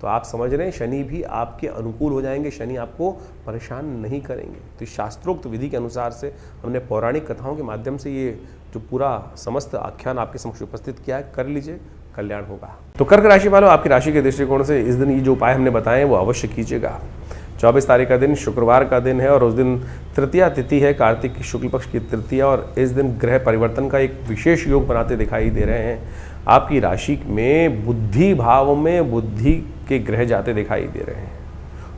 तो आप समझ रहे हैं शनि भी आपके अनुकूल हो जाएंगे, शनि आपको परेशान नहीं करेंगे। तो शास्त्रोक्त विधि के अनुसार से हमने पौराणिक कथाओं के माध्यम से ये जो पूरा समस्त आख्यान आपके समक्ष उपस्थित किया है, कर लीजिए, कल्याण होगा। तो कर्क राशि वालों, आपकी राशि के दृष्टिकोण से इस दिन ये जो उपाय हमने बताए वो अवश्य कीजिएगा। 24 तारीख का दिन शुक्रवार का दिन है और उस दिन तृतीया तिथि है, कार्तिक की शुक्ल पक्ष की तृतीया, और इस दिन ग्रह परिवर्तन का एक विशेष योग बनाते दिखाई दे रहे हैं। आपकी राशि में बुद्धि भाव में बुद्धि के ग्रह जाते दिखाई दे रहे हैं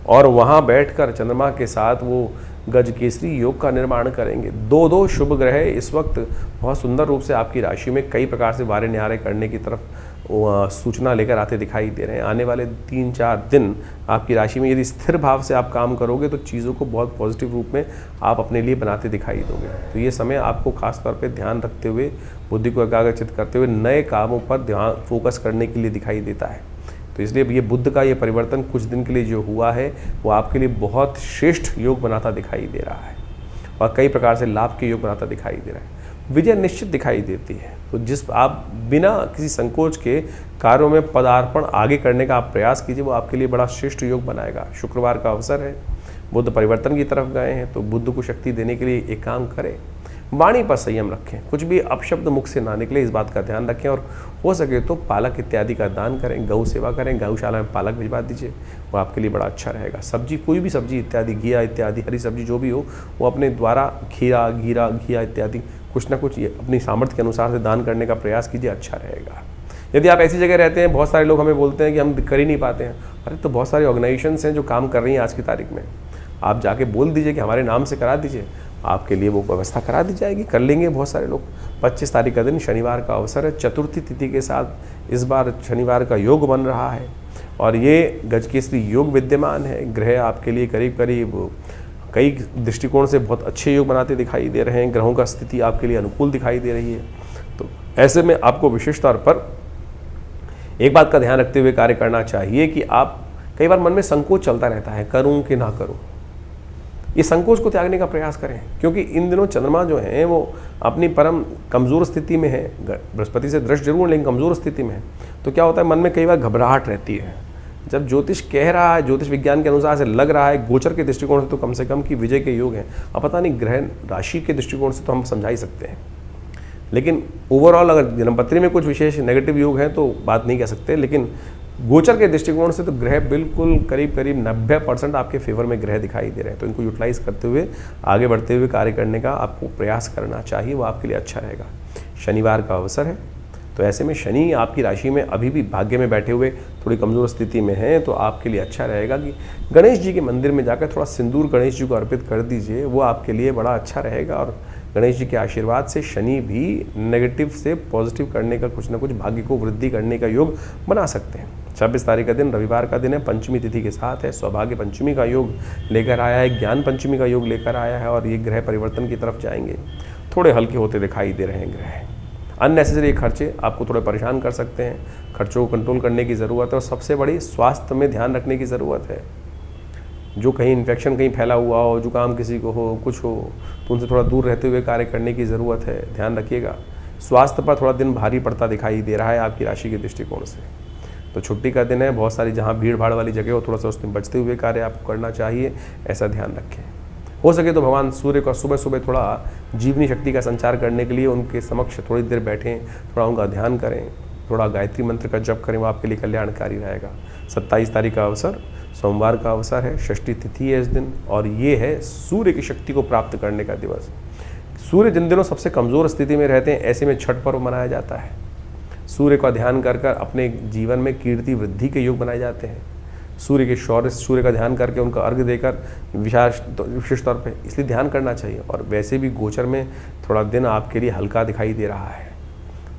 और वहाँ बैठकर चंद्रमा के साथ वो गजकेसरी योग का निर्माण करेंगे। 2 शुभ ग्रह इस वक्त बहुत सुंदर रूप से आपकी राशि में कई प्रकार से वारे न्यारे करने की तरफ सूचना लेकर आते दिखाई दे रहे हैं। आने वाले 3-4 दिन आपकी राशि में यदि स्थिर भाव से आप काम करोगे तो चीज़ों को बहुत पॉजिटिव रूप में आप अपने लिए बनाते दिखाई दोगे। तो ये समय आपको खास तौर पे ध्यान रखते हुए, बुद्धि को एकाग्रचित करते हुए नए कामों पर ध्यान फोकस करने के लिए दिखाई देता है। तो इसलिए ये बुध का ये परिवर्तन कुछ दिन के लिए जो हुआ है वो आपके लिए बहुत श्रेष्ठ योग बनाता दिखाई दे रहा है और कई प्रकार से लाभ के योग बनाता दिखाई दे रहा है। विजय निश्चित दिखाई देती है। तो जिस आप बिना किसी संकोच के कार्यों में पदार्पण आगे करने का आप प्रयास कीजिए, वो आपके लिए बड़ा श्रेष्ठ योग बनाएगा। शुक्रवार का अवसर है, बुध परिवर्तन की तरफ गए हैं, तो बुध को शक्ति देने के लिए एक काम करें, वाणी पर संयम रखें, कुछ भी अपशब्द मुख से ना निकले, इस बात का ध्यान रखें। और हो सके तो पालक इत्यादि का दान करें, गौ सेवा करें, गौशाला में पालक भिजवा दीजिए, वो आपके लिए बड़ा अच्छा रहेगा। सब्जी, कोई भी सब्जी इत्यादि, घिया इत्यादि, हरी सब्जी जो भी हो, वो अपने द्वारा खीरा, घिया इत्यादि कुछ ना कुछ अपनी सामर्थ्य के अनुसार से दान करने का प्रयास कीजिए, अच्छा रहेगा। यदि आप ऐसी जगह रहते हैं, बहुत सारे लोग हमें बोलते हैं कि हम कर ही नहीं पाते हैं, अरे तो बहुत सारी ऑर्गेनाइजेशंस हैं जो काम कर रही हैं आज की तारीख में। आप जाके बोल दीजिए कि हमारे नाम से करा दीजिए, आपके लिए वो व्यवस्था करा दी जाएगी, कर लेंगे बहुत सारे लोग। 25 तारीख का दिन शनिवार का अवसर है, चतुर्थी तिथि के साथ इस बार शनिवार का योग बन रहा है और ये गजकेसरी योग विद्यमान है। ग्रह आपके लिए करीब करीब कई दृष्टिकोण से बहुत अच्छे योग बनाते दिखाई दे रहे हैं। ग्रहों का स्थिति आपके लिए अनुकूल दिखाई दे रही है। तो ऐसे में आपको विशेष तौर पर एक बात का ध्यान रखते हुए कार्य करना चाहिए कि आप, कई बार मन में संकोच चलता रहता है, करूं कि ना करूं। ये संकोच को त्यागने का प्रयास करें, क्योंकि इन दिनों चंद्रमा जो है वो अपनी परम कमज़ोर स्थिति में है। बृहस्पति से दृष्ट जरूर, लेकिन कमज़ोर स्थिति में है। तो क्या होता है, मन में कई बार घबराहट रहती है। जब ज्योतिष कह रहा है, ज्योतिष विज्ञान के अनुसार से लग रहा है, गोचर के दृष्टिकोण से तो कम से कम कि विजय के योग हैं। अब पता नहीं ग्रह राशि के दृष्टिकोण से तो हम समझा ही सकते हैं, लेकिन ओवरऑल अगर जन्मपत्री में कुछ विशेष नेगेटिव योग हैं तो बात नहीं कह सकते। लेकिन गोचर के दृष्टिकोण से तो ग्रह बिल्कुल करीब करीब 90% आपके फेवर में ग्रह दिखाई दे रहे हैं। तो इनको यूटिलाइज करते हुए आगे बढ़ते हुए कार्य करने का आपको प्रयास करना चाहिए, वो आपके लिए अच्छा रहेगा। शनिवार का अवसर है, तो ऐसे में शनि आपकी राशि में अभी भी भाग्य में बैठे हुए थोड़ी कमज़ोर स्थिति में है, तो आपके लिए अच्छा रहेगा कि गणेश जी के मंदिर में जाकर थोड़ा सिंदूर गणेश जी को अर्पित कर दीजिए, वो आपके लिए बड़ा अच्छा रहेगा। और गणेश जी के आशीर्वाद से शनि भी नेगेटिव से पॉजिटिव करने का कुछ ना कुछ भाग्य को वृद्धि करने का योग बना सकते हैं। 26 तारीख का दिन रविवार का दिन है, पंचमी तिथि के साथ है। सौभाग्य पंचमी का योग लेकर आया है, ज्ञान पंचमी का योग लेकर आया है और ये ग्रह परिवर्तन की तरफ जाएंगे। थोड़े हल्के होते दिखाई दे रहे हैं ग्रह। अननेसेसरी खर्चे आपको थोड़े परेशान कर सकते हैं, खर्चों को कंट्रोल करने की ज़रूरत है और सबसे बड़ी स्वास्थ्य में ध्यान रखने की ज़रूरत है। जो कहीं इन्फेक्शन कहीं फैला हुआ हो, जुकाम किसी को हो, कुछ हो, तो उनसे थोड़ा दूर रहते हुए कार्य करने की ज़रूरत है। ध्यान रखिएगा। स्वास्थ्य पर थोड़ा दिन भारी पड़ता दिखाई दे रहा है आपकी राशि के दृष्टिकोण से। तो छुट्टी का दिन है, बहुत सारी जहाँ भीड़ भाड़ वाली जगह हो, थोड़ा सा उसमें बचते हुए कार्य आपको करना चाहिए, ऐसा ध्यान रखें। हो सके तो भगवान सूर्य का सुबह सुबह थोड़ा जीवनी शक्ति का संचार करने के लिए उनके समक्ष थोड़ी देर बैठें, थोड़ा उनका ध्यान करें, थोड़ा गायत्री मंत्र का जप करें, वो आपके लिए कल्याणकारी रहेगा। 27 तारीख का अवसर सोमवार का अवसर है, षष्ठी तिथि है इस दिन और ये है सूर्य की शक्ति को प्राप्त करने का दिवस। सूर्य जिन दिनों सबसे कमज़ोर स्थिति में रहते हैं, ऐसे में छठ पर्व मनाया जाता है। सूर्य का ध्यान कर कर अपने जीवन में कीर्ति वृद्धि के योग बनाए जाते हैं। सूर्य के शौर्य, सूर्य का ध्यान करके उनका अर्घ्य देकर विशेष तौर पे इसलिए ध्यान करना चाहिए। और वैसे भी गोचर में थोड़ा दिन आपके लिए हल्का दिखाई दे रहा है,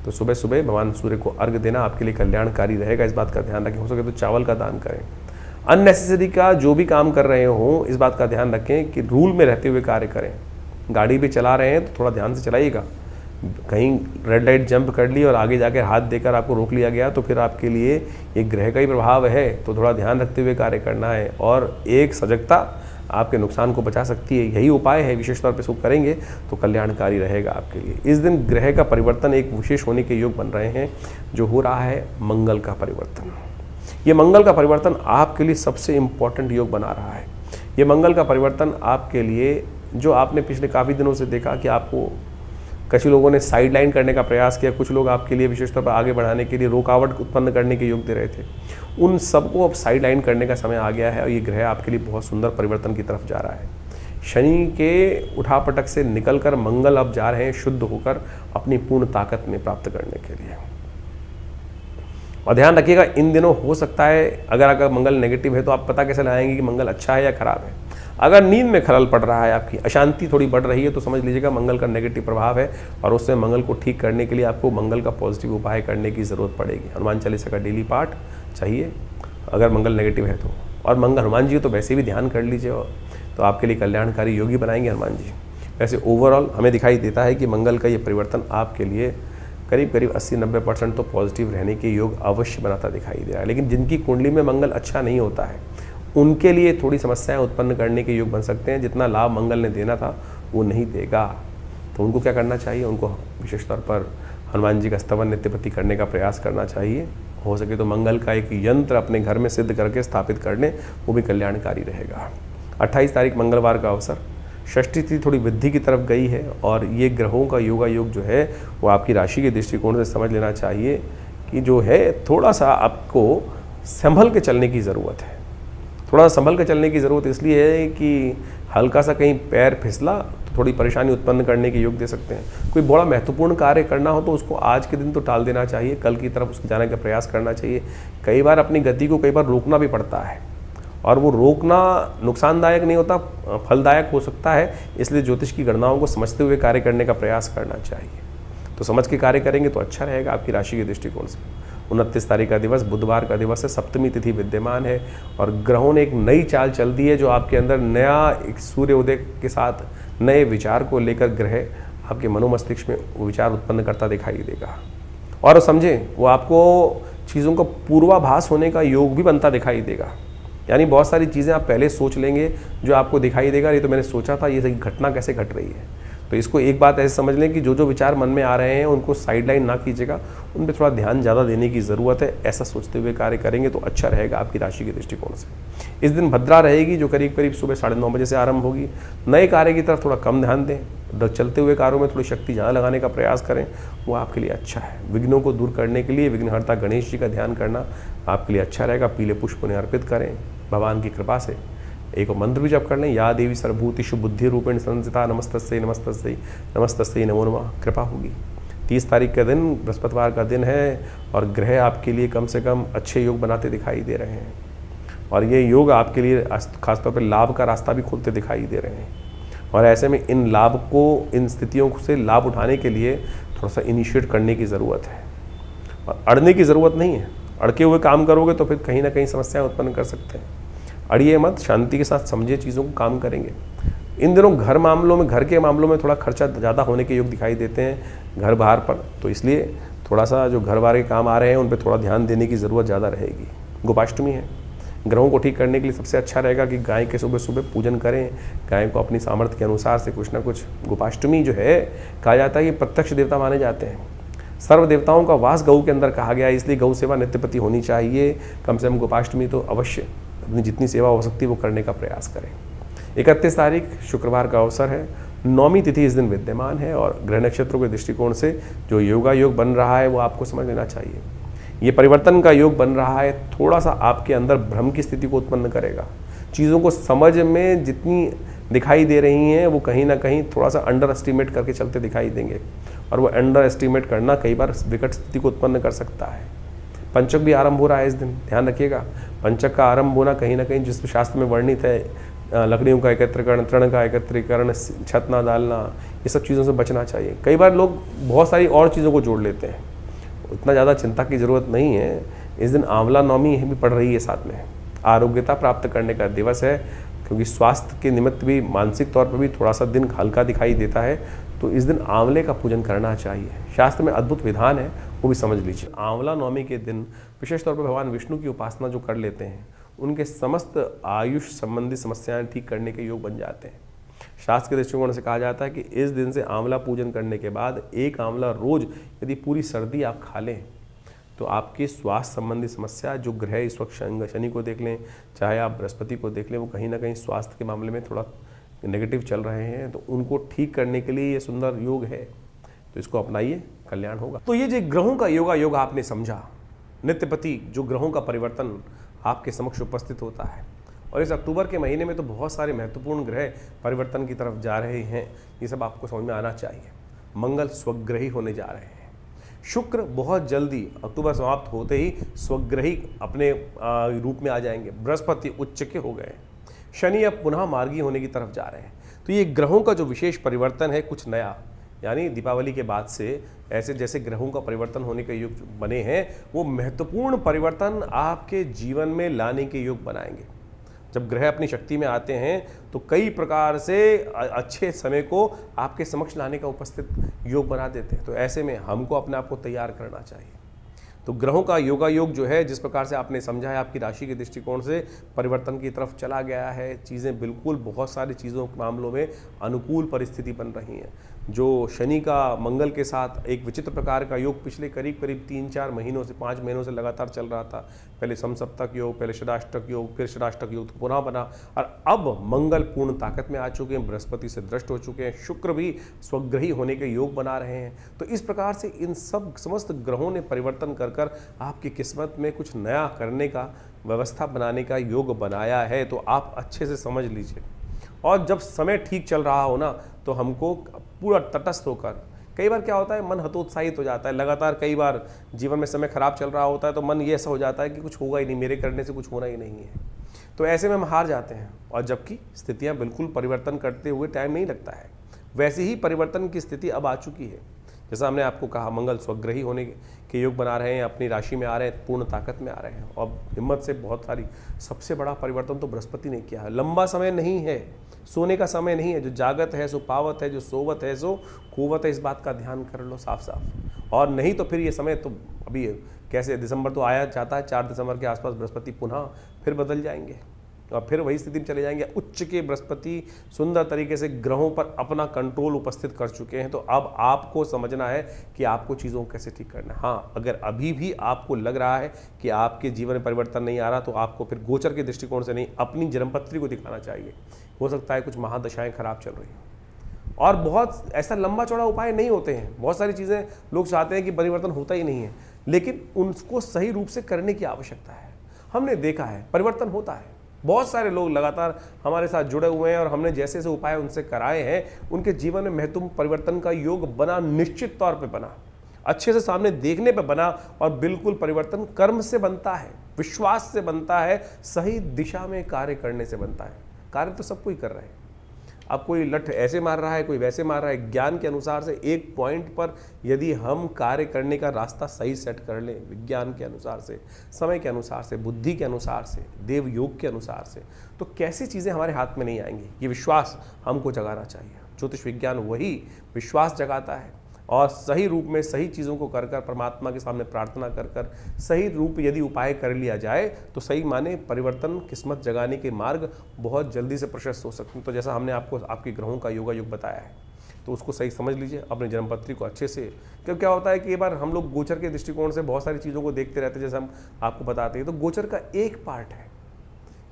तो सुबह सुबह भगवान सूर्य को अर्घ्य देना आपके लिए कल्याणकारी रहेगा। इस बात का ध्यान रखें। हो सके तो चावल का दान करें। अननेसेसरी का जो भी काम कर रहे हो, इस बात का ध्यान रखें कि रूल में रहते हुए कार्य करें। गाड़ी भी चला रहे हैं तो थोड़ा ध्यान से चलाइएगा। कहीं रेड लाइट जंप कर ली और आगे जाकर हाथ देकर आपको रोक लिया गया तो फिर आपके लिए एक ग्रह का ही प्रभाव है, तो थोड़ा ध्यान रखते हुए कार्य करना है। और एक सजगता आपके नुकसान को बचा सकती है, यही उपाय है। विशेष तौर पे इसको करेंगे तो कल्याणकारी रहेगा आपके लिए। इस दिन ग्रह का परिवर्तन एक विशेष होने के योग बन रहे हैं, जो हो रहा है मंगल का परिवर्तन। ये मंगल का परिवर्तन आपके लिए सबसे इम्पॉर्टेंट योग बना रहा है। ये मंगल का परिवर्तन आपके लिए, जो आपने पिछले काफ़ी दिनों से देखा कि आपको कुछ लोगों ने साइड लाइन करने का प्रयास किया, कुछ लोग आपके लिए विशेष तौर पर आगे बढ़ाने के लिए रुकावट उत्पन्न करने के योग दे रहे थे, उन सबको अब साइड लाइन करने का समय आ गया है और ये ग्रह आपके लिए बहुत सुंदर परिवर्तन की तरफ जा रहा है। शनि के उठापटक से निकलकर मंगल अब जा रहे हैं शुद्ध होकर अपनी पूर्ण ताकत में प्राप्त करने के लिए। और ध्यान रखिएगा, इन दिनों हो सकता है अगर मंगल नेगेटिव है तो आप पता कैसे लगाएंगे कि मंगल अच्छा है या खराब है। अगर नींद में खलल पड़ रहा है, आपकी अशांति थोड़ी बढ़ रही है, तो समझ लीजिएगा मंगल का नेगेटिव प्रभाव है और उससे मंगल को ठीक करने के लिए आपको मंगल का पॉजिटिव उपाय करने की ज़रूरत पड़ेगी। हनुमान चालीसा का डेली पाठ चाहिए अगर मंगल नेगेटिव है तो। और मंगल हनुमान जी तो वैसे भी ध्यान कर लीजिए, और तो आपके लिए कल्याणकारी योगी बनाएंगे हनुमान जी। वैसे ओवरऑल हमें दिखाई देता है कि मंगल का ये परिवर्तन आपके लिए करीब करीब 80-90% तो पॉजिटिव रहने के योग अवश्य बनाता दिखाई दे रहा है। लेकिन जिनकी कुंडली में मंगल अच्छा नहीं होता है, उनके लिए थोड़ी समस्याएं उत्पन्न करने के योग बन सकते हैं। जितना लाभ मंगल ने देना था वो नहीं देगा, तो उनको क्या करना चाहिए, उनको विशेष तौर पर हनुमान जी का स्तवन नित्यप्रति करने का प्रयास करना चाहिए। हो सके तो मंगल का एक यंत्र अपने घर में सिद्ध करके स्थापित कर लें, वो भी कल्याणकारी रहेगा। 28 तारीख मंगलवार का अवसर, षष्ठी तिथि थोड़ी वृद्धि की तरफ गई है और ये ग्रहों का योगा योग जो है वो आपकी राशि के दृष्टिकोण से समझ लेना चाहिए कि जो है थोड़ा सा आपको संभल के चलने की ज़रूरत है। थोड़ा संभल के चलने की ज़रूरत इसलिए है कि हल्का सा कहीं पैर फिसला तो थोड़ी परेशानी उत्पन्न करने के योग दे सकते हैं। कोई बड़ा महत्वपूर्ण कार्य करना हो तो उसको आज के दिन तो टाल देना चाहिए, कल की तरफ उसके जाने का प्रयास करना चाहिए। कई बार अपनी गति को कई बार रोकना भी पड़ता है, और वो रोकना नुकसानदायक नहीं होता, फलदायक हो सकता है। इसलिए ज्योतिष की गणनाओं को समझते हुए कार्य करने का प्रयास करना चाहिए। तो समझ के कार्य करेंगे तो अच्छा रहेगा आपकी राशि के दृष्टिकोण से। 29 तारीख का दिवस बुधवार का दिवस है, सप्तमी तिथि विद्यमान है, और ग्रहों ने एक नई चाल चल दी है जो आपके अंदर नया एक सूर्योदय के साथ नए विचार को लेकर ग्रह आपके मनोमस्तिष्क में वो विचार उत्पन्न करता दिखाई देगा। और समझें, वो आपको चीज़ों का पूर्वाभास होने का योग भी बनता दिखाई देगा। यानी बहुत सारी चीज़ें आप पहले सोच लेंगे जो आपको दिखाई देगा, ये तो मैंने सोचा था, ये घटना कैसे घट रही है। तो इसको एक बात ऐसे समझ लें कि जो जो विचार मन में आ रहे हैं उनको साइड लाइन ना कीजिएगा, उन पर थोड़ा ध्यान ज़्यादा देने की ज़रूरत है। ऐसा सोचते हुए कार्य करेंगे तो अच्छा रहेगा आपकी राशि के दृष्टिकोण से। इस दिन भद्रा रहेगी, जो करीब करीब सुबह 9:30 बजे से आरंभ होगी। नए कार्य की तरफ थोड़ा कम ध्यान दें, चलते हुए कार्यों में थोड़ी शक्ति ज़्यादा लगाने का प्रयास करें, वो आपके लिए अच्छा है। विघ्नों को दूर करने के लिए विघ्नहर्ता गणेश जी का ध्यान करना आपके लिए अच्छा रहेगा। पीले पुष्प उन्हें अर्पित करें, भगवान की कृपा से एक मंत्र भी जप कर लें, या देवी सर्वभूतिषु बुद्धि रूपेण संस्थिता नमस्तस्यै नमस्तस्यै नमस्तस्यै नमो नमः, कृपा होगी। 30 तारीख का दिन बृहस्पतिवार का दिन है, और ग्रह आपके लिए कम से कम अच्छे योग बनाते दिखाई दे रहे हैं, और ये योग आपके लिए खासतौर पर लाभ का रास्ता भी खोलते दिखाई दे रहे हैं। और ऐसे में इन लाभ को, इन स्थितियों से लाभ उठाने के लिए थोड़ा सा इनिशिएट करने की ज़रूरत है, और अड़ने की ज़रूरत नहीं है। अड़के हुए काम करोगे तो फिर कहीं ना कहीं समस्याएं उत्पन्न कर सकते हैं। अड़िए मत, शांति के साथ समझिए चीज़ों को, काम करेंगे। इन दिनों घर के मामलों में थोड़ा खर्चा ज़्यादा होने के योग दिखाई देते हैं घर बाहर पर, तो इसलिए थोड़ा सा जो घर बाहर के काम आ रहे हैं उन पर थोड़ा ध्यान देने की ज़रूरत ज़्यादा रहेगी। गोपाष्टमी है, ग्रहों को ठीक करने के लिए सबसे अच्छा रहेगा कि गाय के सुबह सुबह पूजन करें। गाय को अपनी सामर्थ्य के अनुसार से कुछ ना कुछ, गोपाष्टमी जो है कहा जाता है कि प्रत्यक्ष देवता माने जाते हैं, सर्व देवताओं का वास गऊ के अंदर कहा गया है, इसलिए गौ सेवा नित्यप्रति होनी चाहिए। कम से कम गोपाष्टमी तो अवश्य अपनी जितनी सेवा हो सकती है वो करने का प्रयास करें। 31 तारीख शुक्रवार का अवसर है, 9वीं तिथि इस दिन विद्यमान है, और ग्रह नक्षत्रों के दृष्टिकोण से जो योगा योग बन रहा है वो आपको समझ लेना चाहिए। ये परिवर्तन का योग बन रहा है, थोड़ा सा आपके अंदर भ्रम की स्थिति को उत्पन्न करेगा। चीज़ों को समझ में जितनी दिखाई दे रही हैं वो कहीं ना कहीं थोड़ा सा अंडर एस्टिमेट करके चलते दिखाई देंगे, और वो अंडर एस्टिमेट करना कई बार विकट स्थिति को उत्पन्न कर सकता है। पंचक भी आरंभ हो रहा है इस दिन, ध्यान रखिएगा। पंचक का आरंभ होना कहीं ना कहीं जिस शास्त्र में वर्णित है, लकड़ियों का एकत्रीकरण, तृण का एकत्रीकरण, छत ना डालना, ये सब चीज़ों से बचना चाहिए। कई बार लोग बहुत सारी और चीज़ों को जोड़ लेते हैं, उतना ज़्यादा चिंता की ज़रूरत नहीं है। इस दिन आंवला नवमी भी पड़ रही है साथ में। आरोग्यता प्राप्त करने का दिवस है, क्योंकि स्वास्थ्य के निमित्त भी, मानसिक तौर पर भी थोड़ा सा दिन हल्का दिखाई देता है, तो इस दिन आंवले का पूजन करना चाहिए। शास्त्र में अद्भुत विधान है, वो भी समझ लीजिए। आंवला नवमी के दिन विशेष तौर पर भगवान विष्णु की उपासना जो कर लेते हैं, उनके समस्त आयुष संबंधी समस्याएं ठीक करने के योग बन जाते हैं। शास्त्र के दृष्टिकोण से कहा जाता है कि इस दिन से आंवला पूजन करने के बाद एक आंवला रोज यदि पूरी सर्दी आप खा लें तो आपकी स्वास्थ्य संबंधी समस्या, जो ग्रह इस वक्त शनि को देख लें, चाहे आप बृहस्पति को देख लें, वो कहीं ना कहीं स्वास्थ्य के मामले में थोड़ा नेगेटिव चल रहे हैं, तो उनको ठीक करने के लिए ये सुंदर योग है, तो इसको अपनाइए, कल्याण होगा। तो ये जो ग्रहों का योग आपने समझा, नित्यपति जो ग्रहों का परिवर्तन आपके समक्ष उपस्थित होता है, और इस अक्टूबर के महीने में तो बहुत सारे महत्वपूर्ण ग्रह परिवर्तन की तरफ जा रहे हैं, ये सब आपको समझ में आना चाहिए। मंगल स्वग्रही होने जा रहे हैं, शुक्र बहुत जल्दी अक्टूबर समाप्त होते ही स्वग्रही अपने रूप में आ जाएंगे, बृहस्पति उच्च के हो गए, शनि अब पुनः मार्गी होने की तरफ जा रहे हैं। तो ये ग्रहों का जो विशेष परिवर्तन है, कुछ नया, यानी दीपावली के बाद से ऐसे जैसे ग्रहों का परिवर्तन होने के योग बने हैं, वो महत्वपूर्ण परिवर्तन आपके जीवन में लाने के योग बनाएंगे। जब ग्रह अपनी शक्ति में आते हैं तो कई प्रकार से अच्छे समय को आपके समक्ष लाने का उपस्थित योग बना देते हैं। तो ऐसे में हमको अपने आप को तैयार करना चाहिए। तो ग्रहों का योग जो है, जिस प्रकार से आपने समझा है, आपकी राशि के दृष्टिकोण से परिवर्तन की तरफ चला गया है। चीज़ें बिल्कुल बहुत सारी चीज़ों के मामलों में अनुकूल परिस्थिति बन रही हैं। जो शनि का मंगल के साथ एक विचित्र प्रकार का योग पिछले करीब 3-4 महीनों से 5 महीनों से लगातार चल रहा था। पहले समसप्तक योग, पहले षडाष्टक योग, फिर षडाष्टक योग तो पुनः बना, और अब मंगल पूर्ण ताकत में आ चुके हैं, बृहस्पति से दृष्ट हो चुके हैं, शुक्र भी स्वग्रही होने के योग बना रहे हैं। तो इस प्रकार से इन सब समस्त ग्रहों ने परिवर्तन कर आपकी किस्मत में कुछ नया करने का, व्यवस्था बनाने का योग बनाया है। तो आप अच्छे से समझ लीजिए, और जब समय ठीक चल रहा हो ना तो हमको पूरा तटस्थ होकर, कई बार क्या होता है मन हतोत्साहित हो जाता है, लगातार कई बार जीवन में समय खराब चल रहा होता है तो मन ये ऐसा हो जाता है कि कुछ होगा ही नहीं, मेरे करने से कुछ होना ही नहीं है, तो ऐसे में हम हार जाते हैं। और जबकि स्थितियां बिल्कुल परिवर्तन करते हुए टाइम नहीं लगता है, वैसे ही परिवर्तन की स्थिति अब आ चुकी है। जैसा हमने आपको कहा, मंगल स्वग्रही होने के योग बना रहे हैं, अपनी राशि में आ रहे हैं, पूर्ण ताकत में आ रहे हैं और हिम्मत से बहुत सारी, सबसे बड़ा परिवर्तन तो बृहस्पति ने किया है। लंबा समय नहीं है, सोने का समय नहीं है, जो जागत है सो पावत है, जो सोवत है सो कुवत है, इस बात का ध्यान कर लो साफ साफ। और नहीं तो फिर ये समय तो अभी कैसे, दिसंबर तो आया जाता है, 4 दिसंबर के आसपास बृहस्पति पुनः फिर बदल जाएंगे और फिर वही स्थिति में चले जाएंगे। उच्च के बृहस्पति सुंदर तरीके से ग्रहों पर अपना कंट्रोल उपस्थित कर चुके हैं, तो अब आपको समझना है कि आपको चीज़ों को कैसे ठीक करना है। हाँ, अगर अभी भी आपको लग रहा है कि आपके जीवन में परिवर्तन नहीं आ रहा तो आपको फिर गोचर के दृष्टिकोण से नहीं, अपनी जन्मपत्री को दिखाना चाहिए। हो सकता है कुछ महादशाएं खराब चल रही हैं और बहुत ऐसा लंबा चौड़ा उपाय नहीं होते हैं। बहुत सारी चीज़ें लोग चाहते हैं कि परिवर्तन होता ही नहीं है, लेकिन उनको सही रूप से करने की आवश्यकता है। हमने देखा है परिवर्तन होता है, बहुत सारे लोग लगातार हमारे साथ जुड़े हुए हैं और हमने जैसे जैसे उपाय उनसे कराए हैं उनके जीवन में महत्वपूर्ण परिवर्तन का योग बना, निश्चित तौर पे बना, अच्छे से सामने देखने पे बना। और बिल्कुल परिवर्तन कर्म से बनता है, विश्वास से बनता है, सही दिशा में कार्य करने से बनता है। कार्य तो सब कोई कर रहा है, अब कोई लठ ऐसे मार रहा है, कोई वैसे मार रहा है, ज्ञान के अनुसार से एक पॉइंट पर यदि हम कार्य करने का रास्ता सही सेट कर लें, विज्ञान के अनुसार से, समय के अनुसार से, बुद्धि के अनुसार से, देव योग के अनुसार से, तो कैसी चीज़ें हमारे हाथ में नहीं आएंगी। ये विश्वास हमको जगाना चाहिए। ज्योतिष विज्ञान वही विश्वास जगाता है और सही रूप में सही चीज़ों को कर कर, परमात्मा के सामने प्रार्थना कर कर सही रूप यदि उपाय कर लिया जाए तो सही माने परिवर्तन, किस्मत जगाने के मार्ग बहुत जल्दी से प्रशस्त हो सकते हैं। तो जैसा हमने आपको आपके ग्रहों का योगा योग बताया है, तो उसको सही समझ लीजिए, अपने जन्मपत्री को अच्छे से। क्योंकि क्या होता है कि एक बार हम लोग गोचर के दृष्टिकोण से बहुत सारी चीज़ों को देखते रहते हैं, जैसे हम आपको बताते हैं, तो गोचर का एक पार्ट है,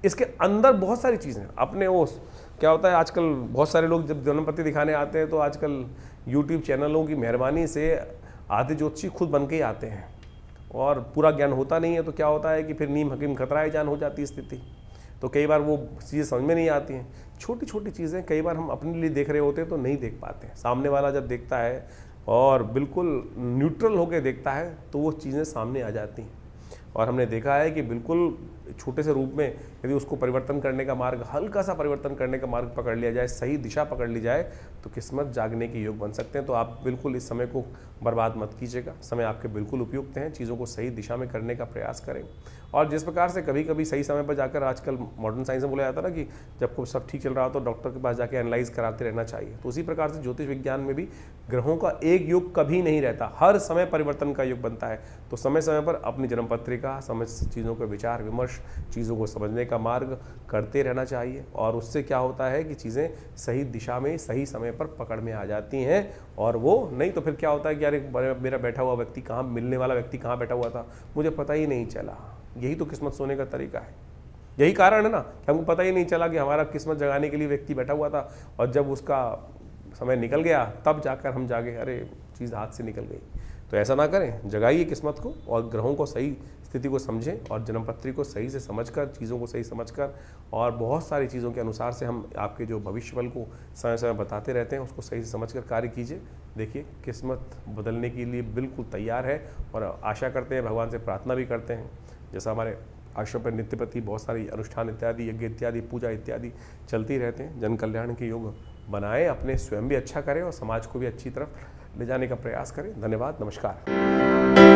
इसके अंदर बहुत सारी चीज़ें अपने वो क्या होता है। आजकल बहुत सारे लोग जब जन्मपत्री दिखाने आते हैं तो आजकल यूट्यूब चैनलों की मेहरबानी से आधे ज्योतिषी खुद बन के ही आते हैं और पूरा ज्ञान होता नहीं है। तो क्या होता है कि फिर नीम हकीम खतराए जान हो जाती है स्थिति। तो कई बार वो चीज़ें समझ में नहीं आती हैं, छोटी छोटी चीज़ें कई बार हम अपने लिए देख रहे होते हैं तो नहीं देख पाते हैं। सामने वाला जब देखता है और बिल्कुल न्यूट्रल होकर देखता है तो वो चीज़ें सामने आ जाती हैं। और हमने देखा है कि बिल्कुल छोटे से रूप में यदि उसको परिवर्तन करने का मार्ग, हल्का सा परिवर्तन करने का मार्ग पकड़ लिया जाए, सही दिशा पकड़ ली जाए, तो किस्मत जागने के योग बन सकते हैं। तो आप बिल्कुल इस समय को बर्बाद मत कीजिएगा, समय आपके बिल्कुल उपयुक्त हैं, चीज़ों को सही दिशा में करने का प्रयास करें। और जिस प्रकार से कभी कभी सही समय पर जाकर, आजकल मॉडर्न साइंस में बोला जाता है ना कि जब को सब ठीक चल रहा हो तो डॉक्टर के पास जाकर एनालाइज कराते रहना चाहिए, तो उसी प्रकार से ज्योतिष विज्ञान में भी ग्रहों का एक योग कभी नहीं रहता, हर समय परिवर्तन का योग बनता है। तो समय समय पर अपनी जन्मपत्रिका समझ, चीज़ों का विचार विमर्श, चीज़ों को समझने का मार्ग करते रहना चाहिए। और उससे क्या होता है कि चीज़ें सही दिशा में सही समय पर पकड़ में आ जाती हैं। और वो नहीं तो फिर क्या होता है कि यार मेरा बैठा हुआ व्यक्ति कहाँ, मिलने वाला व्यक्ति कहाँ बैठा हुआ था, मुझे पता ही नहीं चला। यही तो किस्मत सोने का तरीका है, यही कारण है ना कि हमको पता ही नहीं चला कि हमारा किस्मत जगाने के लिए व्यक्ति बैठा हुआ था और जब उसका समय निकल गया तब जाकर हम जागे, अरे चीज़ हाथ से निकल गई। तो ऐसा ना करें, जगाइए किस्मत को और ग्रहों को सही स्थिति को समझें और जन्मपत्री को सही से समझकर, चीज़ों को सही समझकर और बहुत सारी चीज़ों के अनुसार से हम आपके जो भविष्यफल को समय समय बताते रहते हैं, उसको सही से समझकर कार्य कीजिए। देखिए किस्मत बदलने के लिए बिल्कुल तैयार है और आशा करते हैं, भगवान से प्रार्थना भी करते हैं। जैसा हमारे आश्रम पर नित्य प्रति बहुत सारी अनुष्ठान इत्यादि, यज्ञ इत्यादि, पूजा इत्यादि चलती रहते हैं। जन कल्याण के योग बनाएं, अपने स्वयं भी अच्छा करें और समाज को भी अच्छी तरफ ले जाने का प्रयास करें। धन्यवाद, नमस्कार।